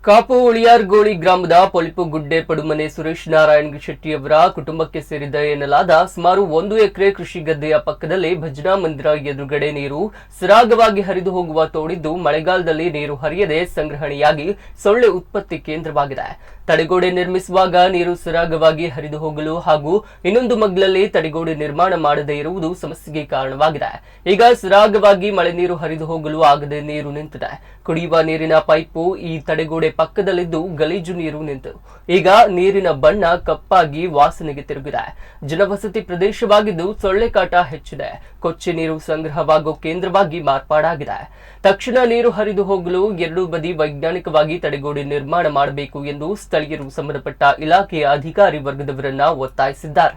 ಕಾಪು ಉಳಿಯಾರ್ಗೋಳಿ ಗ್ರಾಮದ ಪೊಲಿಪು ಗುಡ್ಡೆ ಪಡುಮನೆ ಸುರೇಶ್ ನಾರಾಯಣ್ ಶೆಟ್ಟಿಯವರ ಕುಟುಂಬಕ್ಕೆ ಸೇರಿದ ಎನ್ನಲಾದ ಸುಮಾರು 1 ಎಕರೆ ಕೃಷಿ ಗದ್ದೆಯ ಪಕ್ಕದಲ್ಲಿ ಭಜನಾ ಮಂದಿರ ಎದುರುಗಡೆ ನೀರು ಸರಾಗವಾಗಿ ಹರಿದು ಹೋಗುವ ತೋಡಿದ್ದು ಮಳೆಗಾಲದಲ್ಲಿ ನೀರು ಹರಿಯದೆ ಸಂಗ್ರಹಣೆಯಾಗಿ ಸೊಳ್ಳೆ ಉತ್ಪತ್ತಿ ಕೇಂದ್ರವಾಗಿದೆ. ತಡೆಗೋಡೆ ನಿರ್ಮಿಸುವಾಗ ನೀರು ಸರಾಗವಾಗಿ ಹರಿದು ಹೋಗಲು ಹಾಗೂ ಇನ್ನೊಂದು ಮಗ್ಲಲ್ಲಿ ತಡೆಗೋಡೆ ನಿರ್ಮಾಣ ಮಾಡದೇ ಇರುವುದು ಸಮಸ್ಯೆಗೆ ಕಾರಣವಾಗಿದೆ. ಈಗ ಸರಾಗವಾಗಿ ಮಳೆ ನೀರು ಹರಿದು ಹೋಗಲು ಆಗದೆ ನೀರು ನಿಂತಿದೆ. ಕುಡಿಯುವ ನೀರಿನ ಪೈಪು ಈ ತಡೆಗೋಡೆ ಪಕ್ಕದಲ್ಲಿದ್ದು ಗಲೀಜು ನೀರು ನಿಂತು ಈಗ ನೀರಿನ ಬಣ್ಣ ಕಪ್ಪಾಗಿ ವಾಸನೆಗೆ ತಿರುಗಿದೆ. ಜನವಸತಿ ಪ್ರದೇಶವಾಗಿದ್ದು ಸೊಳ್ಳೆ ಕಾಟ ಹೆಚ್ಚಿದೆ. ಕೊಚ್ಚೆ ನೀರು ಸಂಗ್ರಹವಾಗುವ ಕೇಂದ್ರವಾಗಿ ಮಾರ್ಪಾಡಾಗಿದೆ. ತಕ್ಷಣ ನೀರು ಹರಿದು ಹೋಗಲು ಎರಡೂ ಬದಿ ವೈಜ್ಞಾನಿಕವಾಗಿ ತಡೆಗೋಡೆ ನಿರ್ಮಾಣ ಮಾಡಬೇಕು ಎಂದು ಸ್ಥಳೀಯರು ಸಂಬಂಧಪಟ್ಟ ಇಲಾಖೆಯ ಅಧಿಕಾರಿ ವರ್ಗದವರನ್ನ ಒತ್ತಾಯಿಸಿದ್ದಾರೆ.